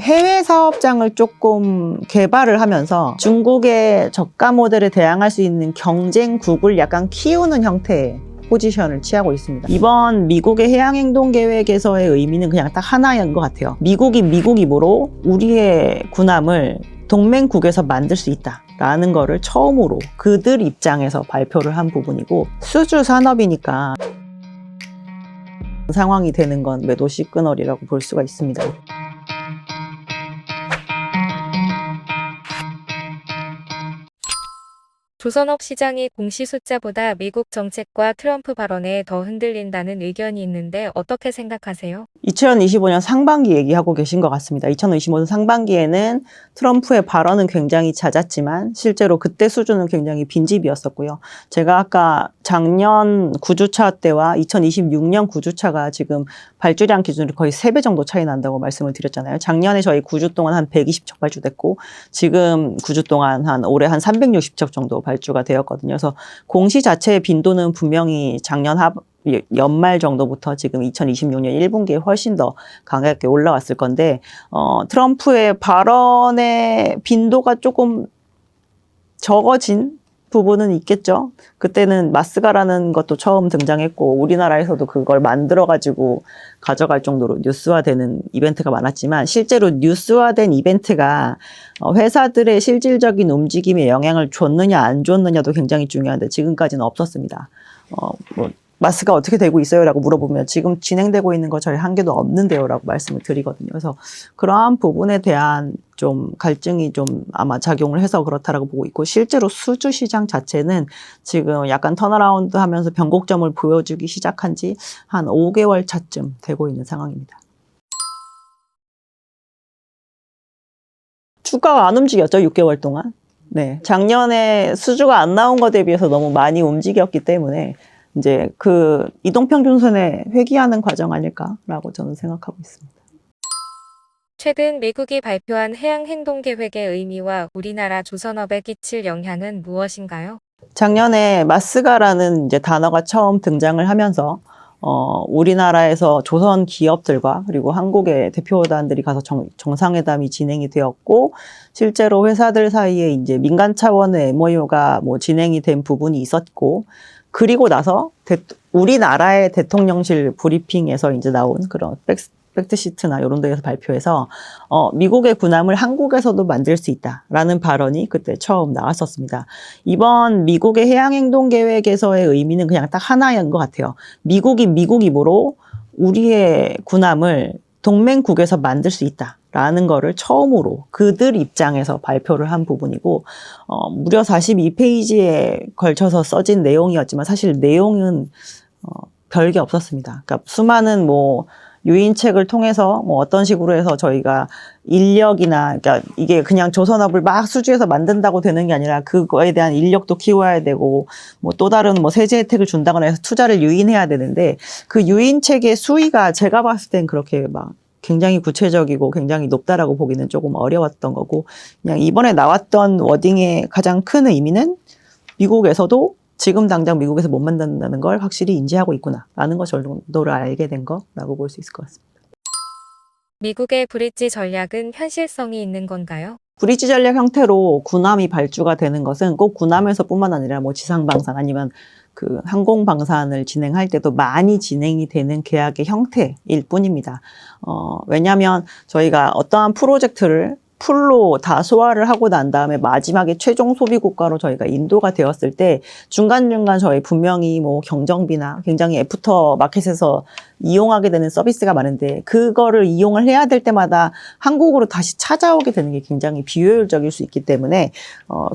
해외 사업장을 조금 개발을 하면서 중국의 저가 모델에 대항할 수 있는 경쟁국을 약간 키우는 형태의 포지션을 취하고 있습니다. 이번 미국의 해양행동계획에서의 의미는 그냥 딱 하나인 것 같아요. 미국이 미국이므로 우리의 군함을 동맹국에서 만들 수 있다 라는 거를 처음으로 그들 입장에서 발표를 한 부분이고, 수주 산업이니까 상황이 되는 건 매도 시그널이라고 볼 수가 있습니다. 조선업 시장이 공시 숫자보다 미국 정책과 트럼프 발언에 더 흔들린다는 의견이 있는데 어떻게 생각하세요? 2025년 상반기 얘기하고 계신 것 같습니다. 2025년 상반기에는 트럼프의 발언은 굉장히 잦았지만 실제로 그때 수준은 굉장히 빈집이었었고요. 제가 아까 작년 9주차 때와 2026년 9주차가 지금 발주량 기준으로 거의 3배 정도 차이 난다고 말씀을 드렸잖아요. 작년에 저희 9주 동안 한 120척 발주됐고 지금 9주 동안 올해 한 360척 정도 발주가 되었거든요. 그래서 공시 자체의 빈도는 분명히 작년 연말 정도부터 지금 2026년 1분기에 훨씬 더 강하게 올라왔을 건데, 트럼프의 발언의 빈도가 조금 적어진 부분은 있겠죠. 그때는 마스가라는 것도 처음 등장했고 우리나라에서도 그걸 만들어가지고 가져갈 정도로 뉴스화되는 이벤트가 많았지만, 실제로 뉴스화된 이벤트가 회사들의 실질적인 움직임에 영향을 줬느냐 안 줬느냐도 굉장히 중요한데 지금까지는 없었습니다. 마스가 어떻게 되고 있어요? 라고 물어보면 지금 진행되고 있는 거 저희 한 개도 없는데요 라고 말씀을 드리거든요. 그래서 그러한 부분에 대한 좀 갈증이 좀 아마 작용을 해서 그렇다라고 보고 있고, 실제로 수주 시장 자체는 지금 약간 턴어라운드 하면서 변곡점을 보여주기 시작한 지 한 5개월 차쯤 되고 있는 상황입니다. 주가가 안 움직였죠, 6개월 동안. 네, 작년에 수주가 안 나온 것에 비해서 너무 많이 움직였기 때문에 이제 그 이동평균선에 회귀하는 과정 아닐까라고 저는 생각하고 있습니다. 최근 미국이 발표한 해양행동계획의 의미와 우리나라 조선업에 끼칠 영향은 무엇인가요? 작년에 마스가라는 이제 단어가 처음 등장을 하면서 우리나라에서 조선 기업들과 그리고 한국의 대표단들이 가서 정상회담이 진행이 되었고, 실제로 회사들 사이에 이제 민간 차원의 MOU가 진행이 된 부분이 있었고, 그리고 나서 우리나라의 대통령실 브리핑에서 이제 나온 그런 팩트시트나 이런 데에서 발표해서 미국의 군함을 한국에서도 만들 수 있다라는 발언이 그때 처음 나왔었습니다. 이번 미국의 해양행동계획에서의 의미는 그냥 딱 하나인 것 같아요. 미국이 미국이므로 우리의 군함을 동맹국에서 만들 수 있다라는 거를 처음으로 그들 입장에서 발표를 한 부분이고, 무려 42페이지에 걸쳐서 써진 내용이었지만 사실 내용은 별게 없었습니다. 그러니까 수많은 유인책을 통해서 어떤 식으로 해서 저희가 인력이나, 그러니까 이게 그냥 조선업을 막 수주해서 만든다고 되는 게 아니라 그거에 대한 인력도 키워야 되고 또 다른 세제 혜택을 준다거나 해서 투자를 유인해야 되는데, 그 유인책의 수위가 제가 봤을 땐 그렇게 굉장히 구체적이고 굉장히 높다라고 보기는 조금 어려웠던 거고, 그냥 이번에 나왔던 워딩의 가장 큰 의미는 미국에서도 지금 당장 미국에서 못 만든다는 걸 확실히 인지하고 있구나라는 것 정도를 알게 된 거라고 볼 수 있을 것 같습니다. 미국의 브릿지 전략은 현실성이 있는 건가요? 브릿지 전략 형태로 군함이 발주가 되는 것은 꼭 군함에서뿐만 아니라 지상방산 아니면 그 항공방산을 진행할 때도 많이 진행이 되는 계약의 형태일 뿐입니다. 왜냐하면 저희가 어떠한 프로젝트를 풀로 다 소화를 하고 난 다음에 마지막에 최종 소비 국가로 저희가 인도가 되었을 때 중간중간 저희 분명히 경정비나 굉장히 애프터 마켓에서 이용하게 되는 서비스가 많은데, 그거를 이용을 해야 될 때마다 한국으로 다시 찾아오게 되는 게 굉장히 비효율적일 수 있기 때문에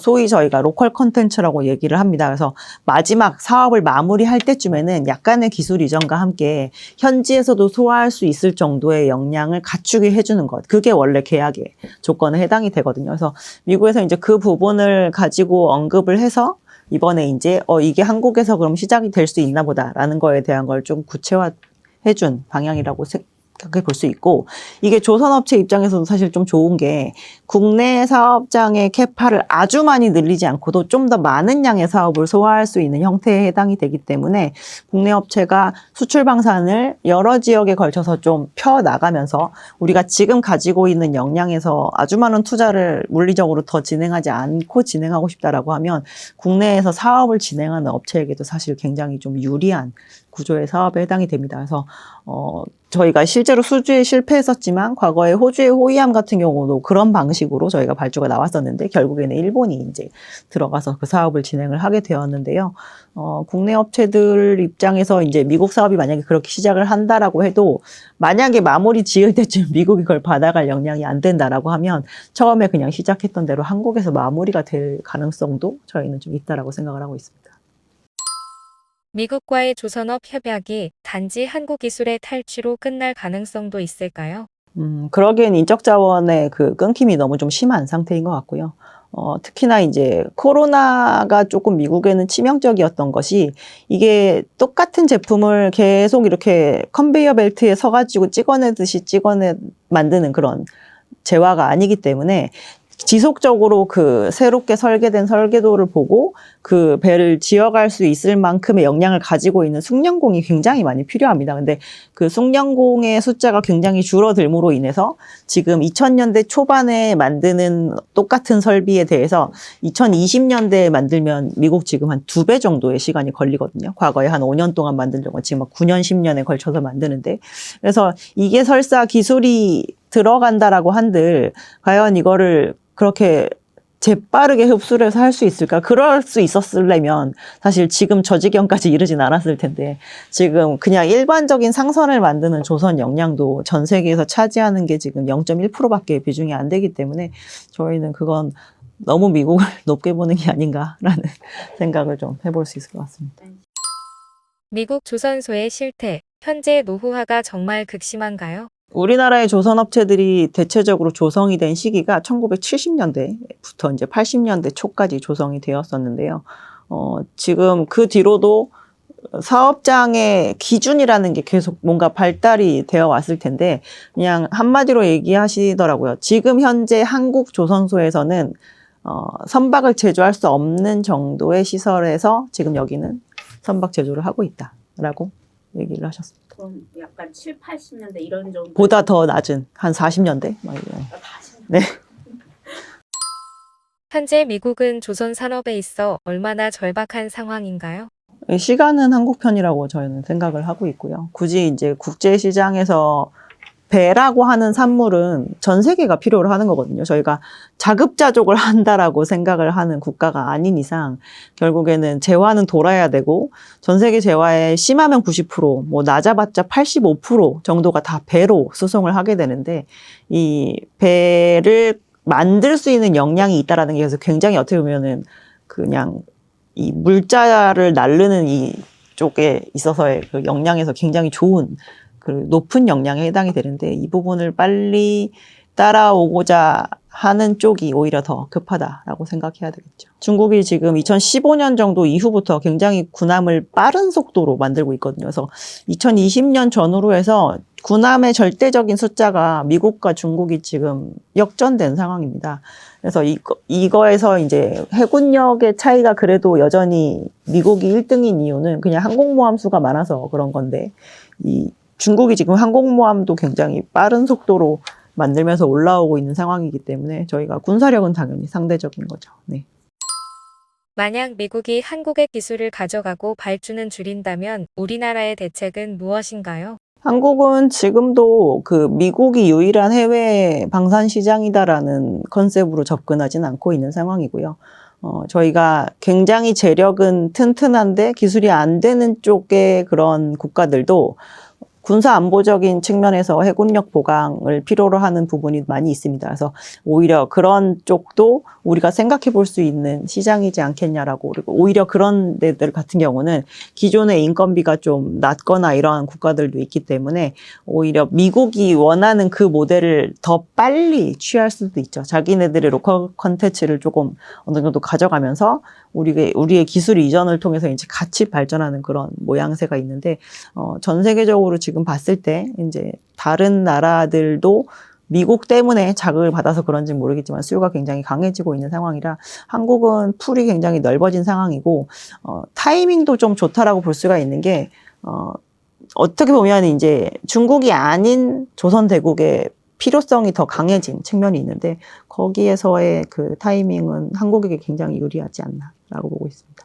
소위 저희가 로컬 컨텐츠라고 얘기를 합니다. 그래서 마지막 사업을 마무리할 때쯤에는 약간의 기술 이전과 함께 현지에서도 소화할 수 있을 정도의 역량을 갖추게 해주는 것, 그게 원래 계약의 조건에 해당이 되거든요. 그래서 미국에서 이제 그 부분을 가지고 언급을 해서 이번에 이제 이게 한국에서 그럼 시작이 될 수 있나 보다라는 거에 대한 걸 좀 구체화해준 방향이라고 그렇게 볼 수 있고, 이게 조선업체 입장에서도 사실 좀 좋은 게 국내 사업장의 캐파를 아주 많이 늘리지 않고도 좀 더 많은 양의 사업을 소화할 수 있는 형태에 해당이 되기 때문에 국내 업체가 수출 방산을 여러 지역에 걸쳐서 좀 펴나가면서 우리가 지금 가지고 있는 역량에서 아주 많은 투자를 물리적으로 더 진행하지 않고 진행하고 싶다라고 하면 국내에서 사업을 진행하는 업체에게도 사실 굉장히 좀 유리한 구조의 사업에 해당이 됩니다. 그래서 저희가 실제로 수주에 실패했었지만 과거에 호주의 호이암 같은 경우도 그런 방식으로 저희가 발주가 나왔었는데 결국에는 일본이 이제 들어가서 그 사업을 진행을 하게 되었는데요. 국내 업체들 입장에서 이제 미국 사업이 만약에 그렇게 시작을 한다라고 해도 만약에 마무리 지을 때쯤 미국이 그걸 받아갈 역량이 안 된다라고 하면 처음에 그냥 시작했던 대로 한국에서 마무리가 될 가능성도 저희는 좀 있다라고 생각을 하고 있습니다. 미국과의 조선업 협약이 단지 한국 기술의 탈취로 끝날 가능성도 있을까요? 그러기엔 인적 자원의 그 끊김이 너무 좀 심한 상태인 것 같고요. 특히나 이제 코로나가 조금 미국에는 치명적이었던 것이 이게 똑같은 제품을 계속 이렇게 컨베이어 벨트에 서가지고 찍어내듯이 만드는 그런 재화가 아니기 때문에 지속적으로 그 새롭게 설계된 설계도를 보고 그 배를 지어갈 수 있을 만큼의 역량을 가지고 있는 숙련공이 굉장히 많이 필요합니다. 근데 그 숙련공의 숫자가 굉장히 줄어들므로 인해서 지금 2000년대 초반에 만드는 똑같은 설비에 대해서 2020년대에 만들면 미국 지금 한 2배 정도의 시간이 걸리거든요. 과거에 한 5년 동안 만들려고 지금 막 9년, 10년에 걸쳐서 만드는데. 그래서 이게 설사 기술이 들어간다라고 한들 과연 이거를 그렇게 재빠르게 흡수를 해서 할 수 있을까? 그럴 수 있었으려면 사실 지금 저 지경까지 이르진 않았을 텐데 지금 그냥 일반적인 상선을 만드는 조선 역량도 전 세계에서 차지하는 게 지금 0.1%밖에 비중이 안 되기 때문에 저희는 그건 너무 미국을 높게 보는 게 아닌가라는 생각을 좀 해볼 수 있을 것 같습니다. 미국 조선소의 실태, 현재 노후화가 정말 극심한가요? 우리나라의 조선업체들이 대체적으로 조성이 된 시기가 1970년대부터 이제 80년대 초까지 조성이 되었었는데요. 지금 그 뒤로도 사업장의 기준이라는 게 계속 뭔가 발달이 되어 왔을 텐데, 그냥 한마디로 얘기하시더라고요. 지금 현재 한국 조선소에서는, 선박을 제조할 수 없는 정도의 시설에서 지금 여기는 선박 제조를 하고 있다라고 얘기를 하셨습니다. 그럼 약간 7, 80년대 이런 정도 보다 더 낮은 한 40년대 막 이런. 네. 현재 미국은 조선 산업에 있어 얼마나 절박한 상황인가요? 시간은 한국 편이라고 저희는 생각을 하고 있고요. 굳이 이제 국제 시장에서 배라고 하는 산물은 전 세계가 필요로 하는 거거든요. 저희가 자급자족을 한다라고 생각을 하는 국가가 아닌 이상 결국에는 재화는 돌아야 되고 전 세계 재화의 심하면 90%, 뭐 낮아봤자 85% 정도가 다 배로 수송을 하게 되는데 이 배를 만들 수 있는 역량이 있다라는 게 그래서 굉장히 어떻게 보면은 그냥 이 물자를 날르는 이 쪽에 있어서의 그 역량에서 굉장히 좋은 그 높은 역량에 해당이 되는데 이 부분을 빨리 따라오고자 하는 쪽이 오히려 더 급하다라고 생각해야 되겠죠. 중국이 지금 2015년 정도 이후부터 굉장히 군함을 빠른 속도로 만들고 있거든요. 그래서 2020년 전후로 해서 군함의 절대적인 숫자가 미국과 중국이 지금 역전된 상황입니다. 그래서 이거에서 이제 해군력의 차이가 그래도 여전히 미국이 1등인 이유는 그냥 항공모함 수가 많아서 그런 건데 중국이 지금 항공모함도 굉장히 빠른 속도로 만들면서 올라오고 있는 상황이기 때문에 저희가 군사력은 당연히 상대적인 거죠. 네. 만약 미국이 한국의 기술을 가져가고 발주는 줄인다면 우리나라의 대책은 무엇인가요? 한국은 지금도 그 미국이 유일한 해외 방산 시장이다라는 컨셉으로 접근하진 않고 있는 상황이고요. 저희가 굉장히 재력은 튼튼한데 기술이 안 되는 쪽의 그런 국가들도 군사 안보적인 측면에서 해군력 보강을 필요로 하는 부분이 많이 있습니다. 그래서 오히려 그런 쪽도 우리가 생각해 볼 수 있는 시장이지 않겠냐라고, 그리고 오히려 그런 데들 같은 경우는 기존의 인건비가 좀 낮거나 이러한 국가들도 있기 때문에 오히려 미국이 원하는 그 모델을 더 빨리 취할 수도 있죠. 자기네들의 로컬 컨텐츠를 조금 어느 정도 가져가면서 우리의 기술 이전을 통해서 이제 같이 발전하는 그런 모양새가 있는데, 전 세계적으로 지금 지금 봤을 때 이제 다른 나라들도 미국 때문에 자극을 받아서 그런지 모르겠지만 수요가 굉장히 강해지고 있는 상황이라 한국은 풀이 굉장히 넓어진 상황이고 타이밍도 좀 좋다라고 볼 수가 있는 게 어떻게 보면 이제 중국이 아닌 조선대국의 필요성이 더 강해진 측면이 있는데 거기에서의 그 타이밍은 한국에게 굉장히 유리하지 않나라고 보고 있습니다.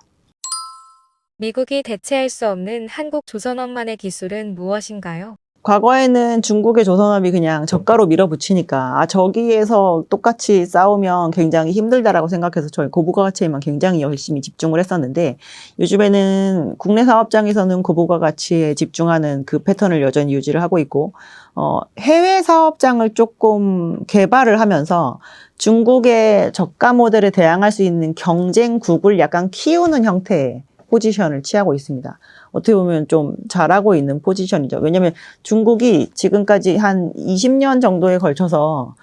미국이 대체할 수 없는 한국 조선업만의 기술은 무엇인가요? 과거에는 중국의 조선업이 그냥 저가로 밀어붙이니까 저기에서 똑같이 싸우면 굉장히 힘들다라고 생각해서 저희 고부가가치에만 굉장히 열심히 집중을 했었는데 요즘에는 국내 사업장에서는 고부가가치에 집중하는 그 패턴을 여전히 유지를 하고 있고 해외 사업장을 조금 개발을 하면서 중국의 저가 모델에 대항할 수 있는 경쟁국을 약간 키우는 형태의 포지션을 취하고 있습니다. 어떻게 보면 좀 잘하고 있는 포지션이죠. 왜냐하면 중국이 지금까지 한 20년 정도에 걸쳐서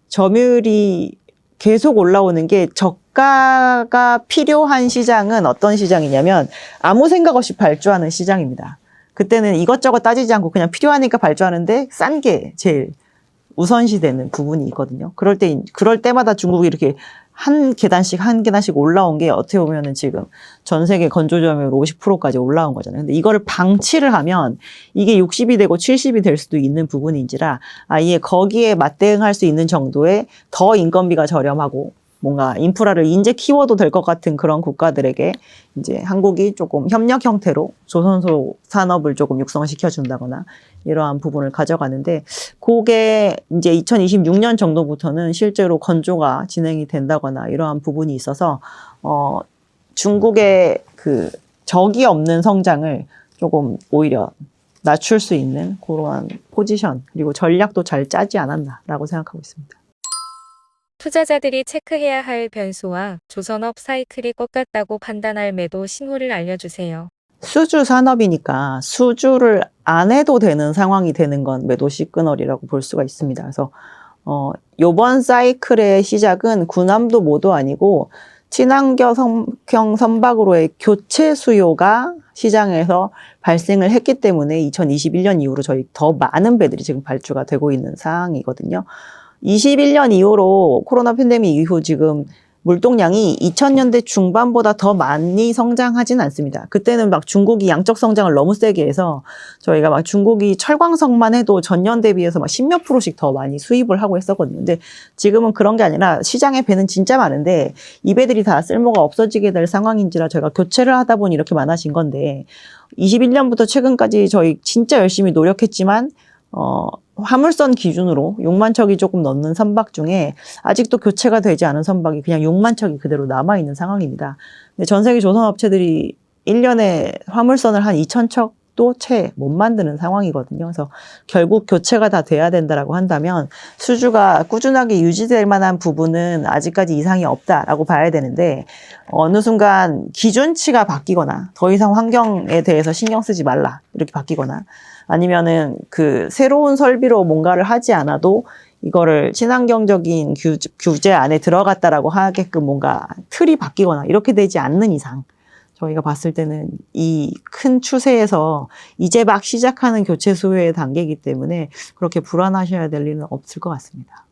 점유율이 계속 올라오는 게 저가가 필요한 시장은 어떤 시장이냐면 아무 생각 없이 발주하는 시장입니다. 그때는 이것저것 따지지 않고 그냥 필요하니까 발주하는데 싼 게 제일 우선시되는 부분이 있거든요. 그럴 때마다 중국이 이렇게 한 계단씩 올라온 게 어떻게 보면은 지금 전 세계 건조 점유율 50%까지 올라온 거잖아요. 근데 이거를 방치를 하면 이게 60이 되고 70이 될 수도 있는 부분인지라 아예 거기에 맞대응할 수 있는 정도의 더 인건비가 저렴하고 뭔가 인프라를 인재 키워도 될 것 같은 그런 국가들에게 이제 한국이 조금 협력 형태로 조선소 산업을 조금 육성시켜 준다거나 이러한 부분을 가져가는데 그게 이제 2026년 정도부터는 실제로 건조가 진행이 된다거나 이러한 부분이 있어서 중국의 그 적이 없는 성장을 조금 오히려 낮출 수 있는 그러한 포지션 그리고 전략도 잘 짜지 않았나라고 생각하고 있습니다. 투자자들이 체크해야 할 변수와 조선업 사이클이 꺾였다고 판단할 매도 신호를 알려주세요. 수주 산업이니까 수주를 안 해도 되는 상황이 되는 건 매도 시그널이라고 볼 수가 있습니다. 그래서 요번 사이클의 시작은 군함도 모두 아니고 친환경 선박으로의 교체 수요가 시장에서 발생을 했기 때문에 2021년 이후로 저희 더 많은 배들이 지금 발주가 되고 있는 상황이거든요. 21년 이후로 코로나 팬데믹 이후 지금 물동량이 2000년대 중반보다 더 많이 성장하진 않습니다. 그때는 막 중국이 양적 성장을 너무 세게 해서 저희가 막 중국이 철광석만 해도 전년 대비해서 막 10몇 %씩 더 많이 수입을 하고 했었거든요. 근데 지금은 그런 게 아니라 시장에 배는 진짜 많은데 이 배들이 다 쓸모가 없어지게 될 상황인지라 저희가 교체를 하다 보니 이렇게 많아진 건데 21년부터 최근까지 저희 진짜 열심히 노력했지만 화물선 기준으로 6만 척이 조금 넘는 선박 중에 아직도 교체가 되지 않은 선박이 그냥 6만 척이 그대로 남아있는 상황입니다. 근데 전 세계 조선업체들이 1년에 화물선을 한 2천 척도 채 못 만드는 상황이거든요. 그래서 결국 교체가 다 돼야 된다라고 한다면 수주가 꾸준하게 유지될 만한 부분은 아직까지 이상이 없다라고 봐야 되는데 어느 순간 기준치가 바뀌거나 더 이상 환경에 대해서 신경 쓰지 말라 이렇게 바뀌거나 아니면은 그 새로운 설비로 뭔가를 하지 않아도 이거를 친환경적인 규제 안에 들어갔다라고 하게끔 뭔가 틀이 바뀌거나 이렇게 되지 않는 이상 저희가 봤을 때는 이 큰 추세에서 이제 막 시작하는 교체 수요의 단계이기 때문에 그렇게 불안하셔야 될 일은 없을 것 같습니다.